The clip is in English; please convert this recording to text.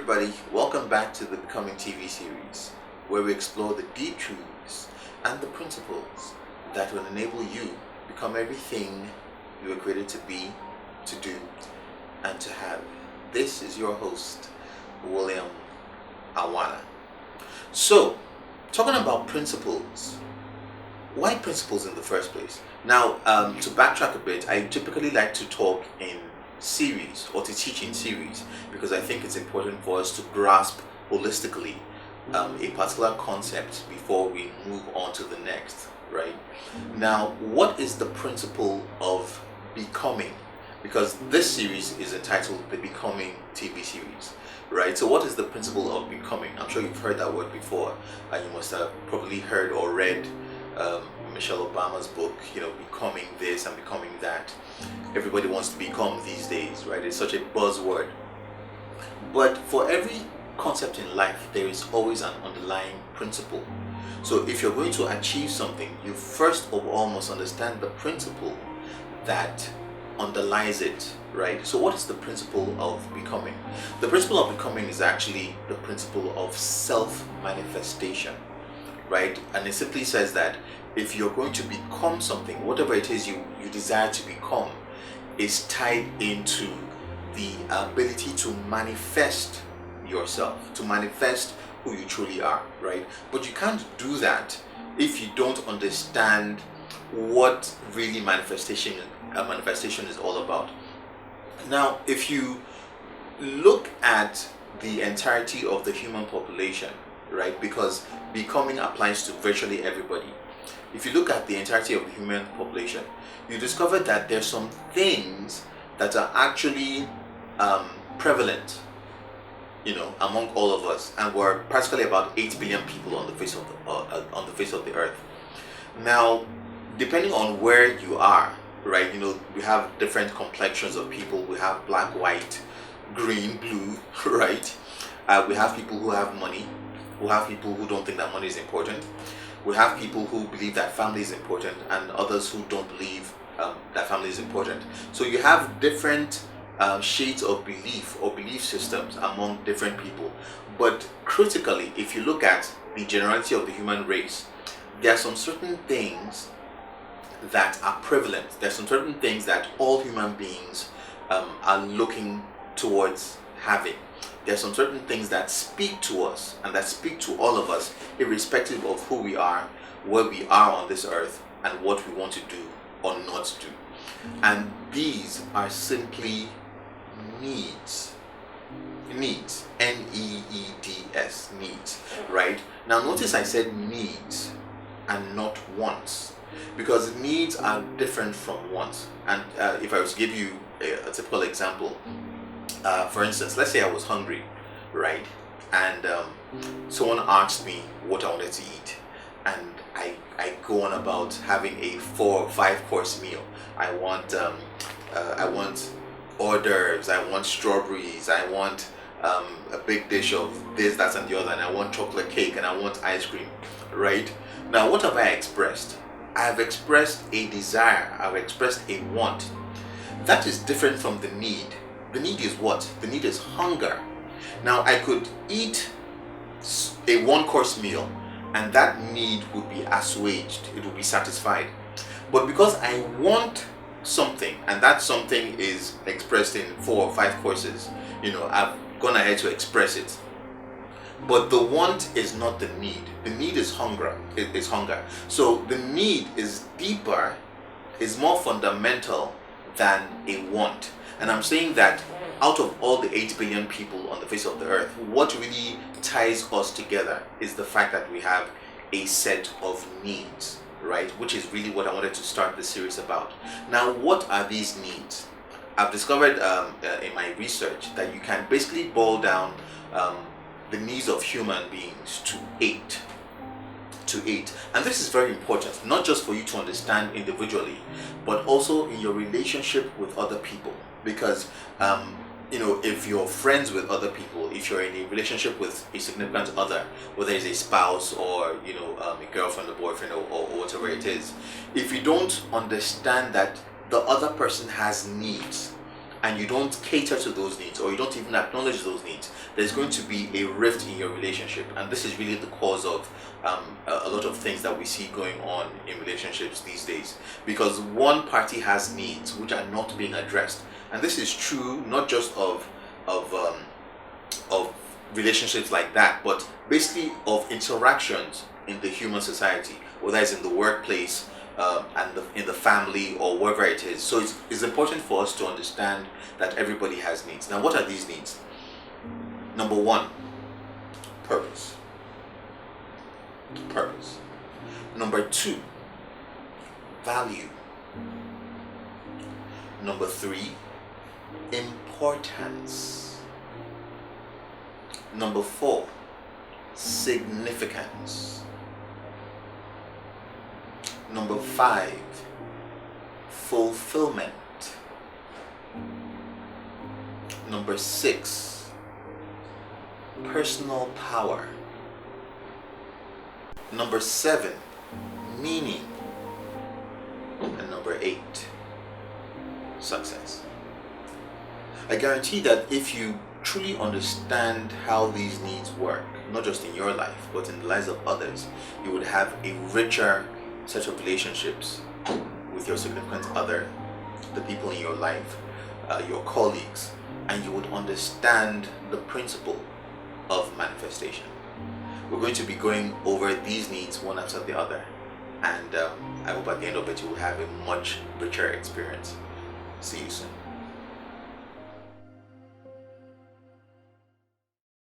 everybody, welcome back to the Becoming TV series, where we explore the deep truths and the principles that will enable you become everything you were created to be, to do, and to have. This is your host, William Awana. So, talking about principles, why principles in the first place? Now, to backtrack a bit, I typically like to talk in series or to teach in series because I think it's important for us to grasp holistically a particular concept before we move on to the next, right? Now, what is the principle of becoming? Because this series is entitled the Becoming TV series, right? So what is the principle of becoming? I'm sure you've heard that word before, and you must have probably heard or read Michelle Obama's book, becoming this and becoming that. Everybody wants to become these days, right? It's such a buzzword. But for every concept in life, there is always an underlying principle. So if you're going to achieve something, you first of all must understand the principle that underlies it, right? So what is the principle of becoming? The principle of becoming is actually the principle of self-manifestation, right? And it simply says that if you're going to become something, whatever it is you desire to become, is tied into the ability to manifest yourself, to manifest who you truly are, right? But you can't do that if you don't understand what really manifestation is all about. Now, if you look at the entirety of the human population, right, because becoming applies to virtually everybody. If you look at the entirety of the human population, you discover that there's some things that are actually prevalent, among all of us, and we're practically about 8 billion people on the face of the earth. Now, depending on where you are, right, we have different complexions of people. We have black, white, green, blue, right? We have people who have money. We have people who don't think that money is important. We have people who believe that family is important, and others who don't believe that family is important. So you have different shades of belief or belief systems among different people. But critically, if you look at the generality of the human race, there are some certain things that are prevalent. There are some certain things that all human beings are looking towards having. There are some certain things that speak to us and that speak to all of us, irrespective of who we are, where we are on this earth, and what we want to do or not do. And these are simply needs. Needs. Needs. Needs. Right? Now notice I said needs and not wants, because needs are different from wants. And if I was to give you a typical example, for instance, let's say I was hungry, right? And someone asked me what I wanted to eat, and I go on about having a 4 or 5 course meal. I want hors d'oeuvres, I want strawberries, I want a big dish of this, that, and the other, and I want chocolate cake, and I want ice cream, right? Now, what have I expressed? I have expressed a desire, I've expressed a want. That is different from the need. The need is what? The need is hunger. Now, I could eat a 1-course meal and that need would be assuaged, it would be satisfied. But because I want something, and that something is expressed in 4 or 5 courses, I've gone ahead to express it. But the want is not the need. The need is hunger. It is hunger. So the need is deeper, is more fundamental than a want. And I'm saying that out of all the 8 billion people on the face of the earth, what really ties us together is the fact that we have a set of needs, right? Which is really what I wanted to start this series about. Now, what are these needs? I've discovered in my research that you can basically boil down the needs of human beings to 8. And this is very important, not just for you to understand individually, but also in your relationship with other people. Because if you're friends with other people, if you're in a relationship with a significant other, whether it's a spouse or a girlfriend or boyfriend or whatever it is, if you don't understand that the other person has needs, and you don't cater to those needs, or you don't even acknowledge those needs, there's going to be a rift in your relationship. And this is really the cause of a lot of things that we see going on in relationships these days, because one party has needs which are not being addressed. And this is true not just of relationships like that, but basically of interactions in the human society, whether it's in the workplace, in the family, or wherever it is. So it's important for us to understand that everybody has needs. Now, what are these needs? Number one, purpose. Purpose. Number two, value. Number three, importance. Number four, significance. Number five, fulfillment. Number six, personal power. Number seven, meaning. And number eight, success. I guarantee that if you truly understand how these needs work, not just in your life, but in the lives of others, you would have a richer set of relationships with your significant other, the people in your life, your colleagues, and you would understand the principle of manifestation. We're going to be going over these needs one after the other, and I hope at the end of it you will have a much richer experience. See you soon.